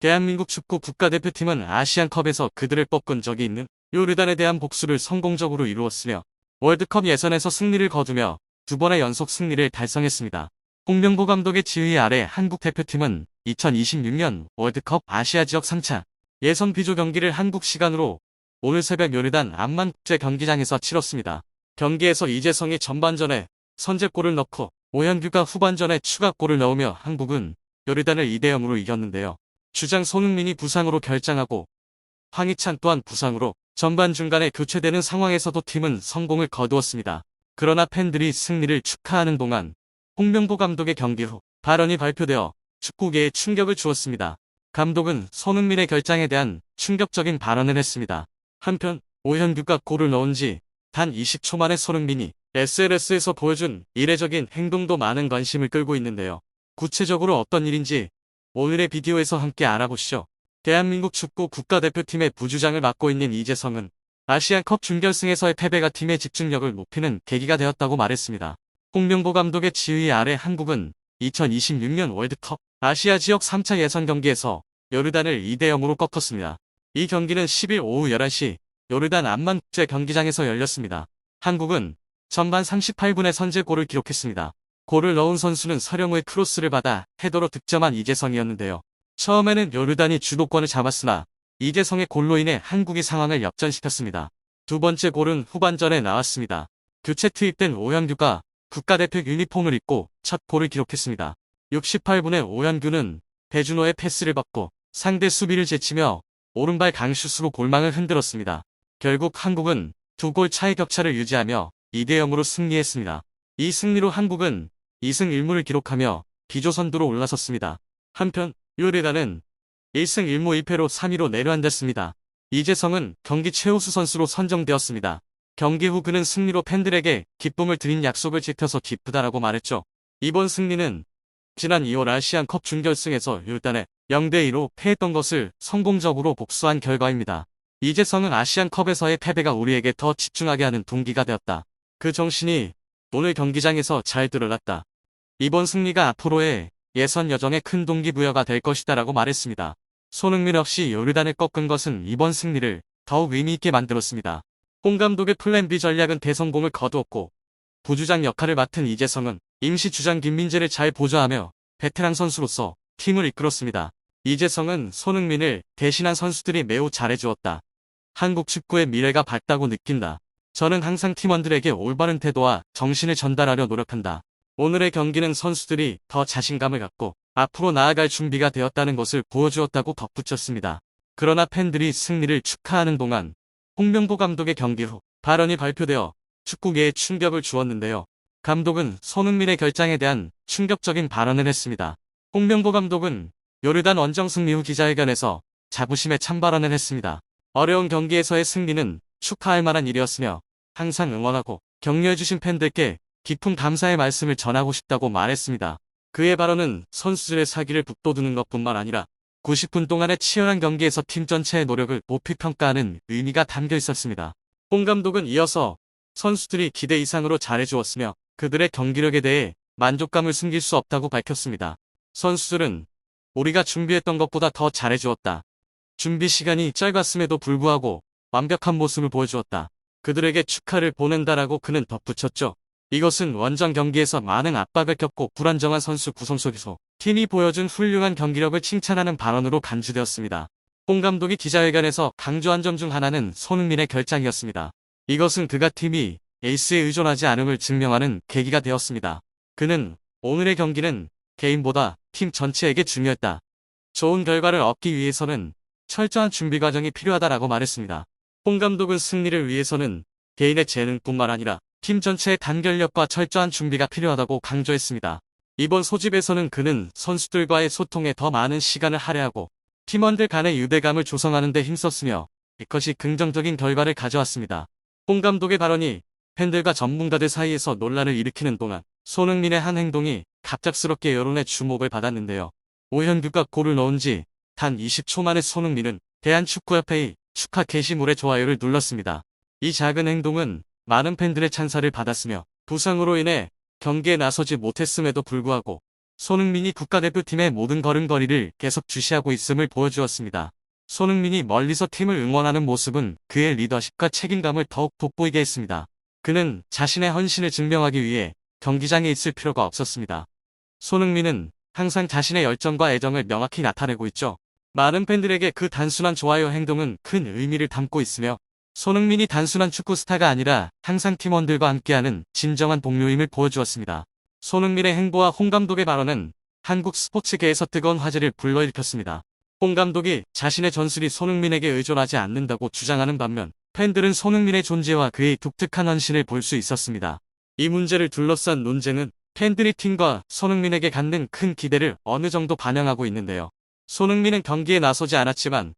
대한민국 축구 국가대표팀은 아시안컵에서 그들을 꺾은 적이 있는 요르단에 대한 복수를 성공적으로 이루었으며 월드컵 예선에서 승리를 거두며 두 번의 연속 승리를 달성했습니다. 홍명보 감독의 지휘 아래 한국 대표팀은 2026년 월드컵 아시아 지역 3차 예선 B조 경기를 한국 시간으로 오늘 새벽 요르단 암만 국제 경기장에서 치렀습니다. 경기에서 이재성이 전반전에 선제골을 넣고 오현규가 후반전에 추가골을 넣으며 한국은 요르단을 2대0으로 이겼는데요. 주장 손흥민이 부상으로 결장하고 황희찬 또한 부상으로 전반 중간에 교체되는 상황에서도 팀은 성공을 거두었습니다. 그러나 팬들이 승리를 축하하는 동안 홍명보 감독의 경기 후 발언이 발표되어 축구계에 충격을 주었습니다. 감독은 손흥민의 결장에 대한 충격적인 발언을 했습니다. 한편 오현규가 골을 넣은 지 단 20초 만에 손흥민이 SNS에서 보여준 이례적인 행동도 많은 관심을 끌고 있는데요. 구체적으로 어떤 일인지 오늘의 비디오에서 함께 알아보시죠. 대한민국 축구 국가대표팀의 부주장을 맡고 있는 이재성은 아시안컵 준결승에서의 패배가 팀의 집중력을 높이는 계기가 되었다고 말했습니다. 홍명보 감독의 지휘 아래 한국은 2026년 월드컵 아시아 지역 3차 예선 경기에서 요르단을 2대0으로 꺾었습니다. 이 경기는 10일 오후 11시 요르단 암만 국제 경기장에서 열렸습니다. 한국은 전반 38분에 선제골을 기록했습니다. 골을 넣은 선수는 서령우의 크로스를 받아 헤더로 득점한 이재성이었는데요. 처음에는 요르단이 주도권을 잡았으나 이재성의 골로 인해 한국이 상황을 역전시켰습니다. 두 번째 골은 후반전에 나왔습니다. 교체 투입된 오현규가 국가대표 유니폼을 입고 첫 골을 기록했습니다. 68분에 오현규는 배준호의 패스를 받고 상대 수비를 제치며 오른발 강슛으로 골망을 흔들었습니다. 결국 한국은 두 골 차의 격차를 유지하며 2대0으로 승리했습니다. 이 승리로 한국은 2승 1무를 기록하며 B조 선두로 올라섰습니다. 한편 요르단은 1승 1무 1패로 3위로 내려앉았습니다. 이재성은 경기 최우수 선수로 선정되었습니다. 경기 후 그는 승리로 팬들에게 기쁨을 드린 약속을 지켜서 기쁘다라고 말했죠. 이번 승리는 지난 2월 아시안컵 준결승에서 요르단에 0대2로 패했던 것을 성공적으로 복수한 결과입니다. 이재성은 아시안컵에서의 패배가 우리에게 더 집중하게 하는 동기가 되었다. 그 정신이 오늘 경기장에서 잘 드러났다. 이번 승리가 앞으로의 예선 여정에 큰 동기부여가 될 것이다라고 말했습니다. 손흥민 없이 요르단을 꺾은 것은 이번 승리를 더욱 의미있게 만들었습니다. 홍 감독의 플랜 B 전략은 대성공을 거두었고 부주장 역할을 맡은 이재성은 임시 주장 김민재를 잘 보좌하며 베테랑 선수로서 팀을 이끌었습니다. 이재성은 손흥민을 대신한 선수들이 매우 잘해주었다. 한국 축구의 미래가 밝다고 느낀다. 저는 항상 팀원들에게 올바른 태도와 정신을 전달하려 노력한다. 오늘의 경기는 선수들이 더 자신감을 갖고 앞으로 나아갈 준비가 되었다는 것을 보여주었다고 덧붙였습니다. 그러나 팬들이 승리를 축하하는 동안 홍명보 감독의 경기 후 발언이 발표되어 축구계에 충격을 주었는데요. 감독은 손흥민의 결장에 대한 충격적인 발언을 했습니다. 홍명보 감독은 요르단 원정 승리 후 기자회견에서 자부심에 찬 발언을 했습니다. 어려운 경기에서의 승리는 축하할 만한 일이었으며 항상 응원하고 격려해주신 팬들께 깊은 감사의 말씀을 전하고 싶다고 말했습니다. 그의 발언은 선수들의 사기를 북돋우는 것뿐만 아니라 90분 동안의 치열한 경기에서 팀 전체의 노력을 높이 평가하는 의미가 담겨 있었습니다. 홍 감독은 이어서 선수들이 기대 이상으로 잘해주었으며 그들의 경기력에 대해 만족감을 숨길 수 없다고 밝혔습니다. 선수들은 우리가 준비했던 것보다 더 잘해주었다. 준비 시간이 짧았음에도 불구하고 완벽한 모습을 보여주었다. 그들에게 축하를 보낸다라고 그는 덧붙였죠. 이것은 원정 경기에서 많은 압박을 겪고 불안정한 선수 구성 속에서 팀이 보여준 훌륭한 경기력을 칭찬하는 발언으로 간주되었습니다. 홍 감독이 기자회견에서 강조한 점 중 하나는 손흥민의 결장이었습니다. 이것은 그가 팀이 에이스에 의존하지 않음을 증명하는 계기가 되었습니다. 그는 오늘의 경기는 개인보다 팀 전체에게 중요했다. 좋은 결과를 얻기 위해서는 철저한 준비 과정이 필요하다라고 말했습니다. 홍 감독은 승리를 위해서는 개인의 재능뿐만 아니라 팀 전체의 단결력과 철저한 준비가 필요하다고 강조했습니다. 이번 소집에서는 그는 선수들과의 소통에 더 많은 시간을 할애하고 팀원들 간의 유대감을 조성하는 데 힘썼으며 이것이 긍정적인 결과를 가져왔습니다. 홍 감독의 발언이 팬들과 전문가들 사이에서 논란을 일으키는 동안 손흥민의 한 행동이 갑작스럽게 여론의 주목을 받았는데요. 오현규가 골을 넣은 지 단 20초 만에 손흥민은 대한축구협회의 축하 게시물에 좋아요를 눌렀습니다. 이 작은 행동은 많은 팬들의 찬사를 받았으며 부상으로 인해 경기에 나서지 못했음에도 불구하고 손흥민이 국가대표팀의 모든 걸음걸이를 계속 주시하고 있음을 보여주었습니다. 손흥민이 멀리서 팀을 응원하는 모습은 그의 리더십과 책임감을 더욱 돋보이게 했습니다. 그는 자신의 헌신을 증명하기 위해 경기장에 있을 필요가 없었습니다. 손흥민은 항상 자신의 열정과 애정을 명확히 나타내고 있죠. 많은 팬들에게 그 단순한 좋아요 행동은 큰 의미를 담고 있으며 손흥민이 단순한 축구 스타가 아니라 항상 팀원들과 함께하는 진정한 동료임을 보여주었습니다. 손흥민의 행보와 홍 감독의 발언은 한국 스포츠계에서 뜨거운 화제를 불러일으켰습니다. 홍 감독이 자신의 전술이 손흥민에게 의존하지 않는다고 주장하는 반면 팬들은 손흥민의 존재와 그의 독특한 헌신을 볼 수 있었습니다. 이 문제를 둘러싼 논쟁은 팬들이 팀과 손흥민에게 갖는 큰 기대를 어느 정도 반영하고 있는데요. 손흥민은 경기에 나서지 않았지만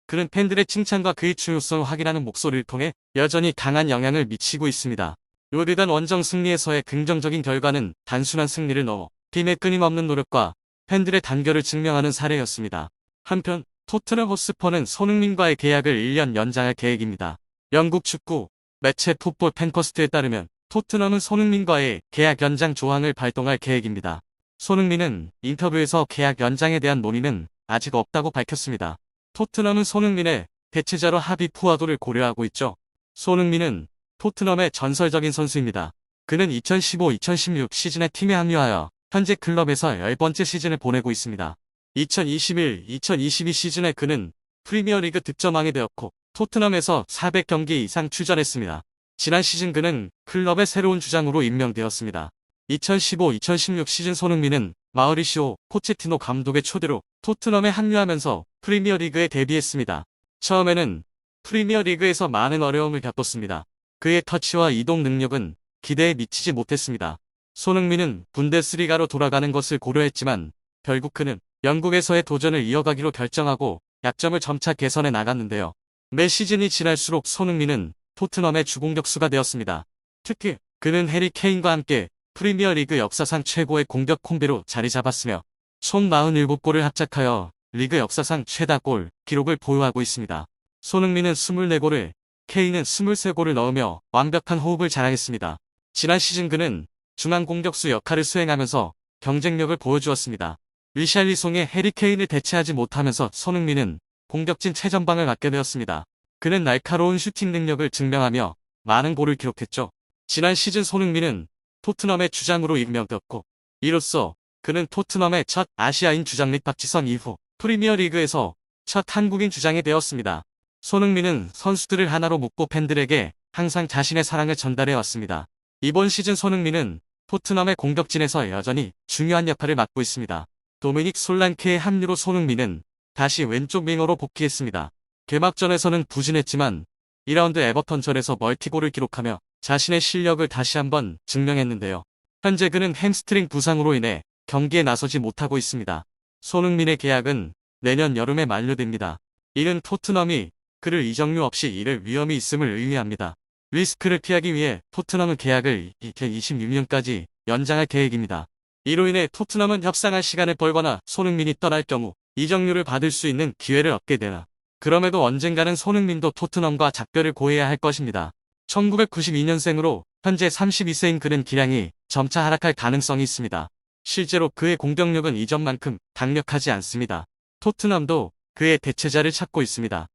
그는 팬들의 칭찬과 그의 중요성을 확인하는 목소리를 통해 여전히 강한 영향을 미치고 있습니다. 요르단 원정 승리에서의 긍정적인 결과는 단순한 승리를 넘어 팀의 끊임없는 노력과 팬들의 단결을 증명하는 사례였습니다. 한편 토트넘 호스퍼는 손흥민과의 계약을 1년 연장할 계획입니다. 영국 축구 매체 풋볼 팬퍼스트에 따르면 토트넘은 손흥민과의 계약 연장 조항을 발동할 계획입니다. 손흥민은 인터뷰에서 계약 연장에 대한 논의는 아직 없다고 밝혔습니다. 토트넘은 손흥민의 대체자로 하비 푸아도를 고려하고 있죠. 손흥민은 토트넘의 전설적인 선수입니다. 그는 2015-2016 시즌에 팀에 합류하여 현재 클럽에서 10번째 시즌을 보내고 있습니다. 2021-2022 시즌에 그는 프리미어리그 득점왕이 되었고 토트넘에서 400경기 이상 출전했습니다. 지난 시즌 그는 클럽의 새로운 주장으로 임명되었습니다. 2015-2016 시즌 손흥민은 마우리시오 포체티노 감독의 초대로 토트넘에 합류하면서 프리미어리그에 데뷔했습니다. 처음에는 프리미어리그에서 많은 어려움을 겪었습니다. 그의 터치와 이동 능력은 기대에 미치지 못했습니다. 손흥민은 분데스리가로 돌아가는 것을 고려했지만 결국 그는 영국에서의 도전을 이어가기로 결정하고 약점을 점차 개선해 나갔는데요. 매 시즌이 지날수록 손흥민은 토트넘의 주공격수가 되었습니다. 특히 그는 해리 케인과 함께 프리미어리그 역사상 최고의 공격 콤비로 자리 잡았으며 총 47골을 합작하여 리그 역사상 최다 골 기록을 보유하고 있습니다. 손흥민은 24골을, 케인은 23골을 넣으며 완벽한 호흡을 자랑했습니다. 지난 시즌 그는 중앙 공격수 역할을 수행하면서 경쟁력을 보여주었습니다. 리샬리송의 해리 케인을 대체하지 못하면서 손흥민은 공격진 최전방을 맡게 되었습니다. 그는 날카로운 슈팅 능력을 증명하며 많은 골을 기록했죠. 지난 시즌 손흥민은 토트넘의 주장으로 임명되었고 이로써 그는 토트넘의 첫 아시아인 주장 및 박지성 이후 프리미어리그에서 첫 한국인 주장이 되었습니다. 손흥민은 선수들을 하나로 묶고 팬들에게 항상 자신의 사랑을 전달해 왔습니다. 이번 시즌 손흥민은 토트넘의 공격진에서 여전히 중요한 역할을 맡고 있습니다. 도미닉 솔란케의 합류로 손흥민은 다시 왼쪽 윙어로 복귀했습니다. 개막전에서는 부진했지만 2라운드 에버턴전에서 멀티골을 기록하며 자신의 실력을 다시 한번 증명했는데요. 현재 그는 햄스트링 부상으로 인해 경기에 나서지 못하고 있습니다. 손흥민의 계약은 내년 여름에 만료됩니다. 이는 토트넘이 그를 이적료 없이 잃을 위험이 있음을 의미합니다. 리스크를 피하기 위해 토트넘은 계약을 2026년까지 연장할 계획입니다. 이로 인해 토트넘은 협상할 시간을 벌거나 손흥민이 떠날 경우 이적료를 받을 수 있는 기회를 얻게 되나. 그럼에도 언젠가는 손흥민도 토트넘과 작별을 고해야 할 것입니다. 1992년생으로 현재 32세인 그는 기량이 점차 하락할 가능성이 있습니다. 실제로 그의 공격력은 이전만큼 강력하지 않습니다. 토트넘도 그의 대체자를 찾고 있습니다.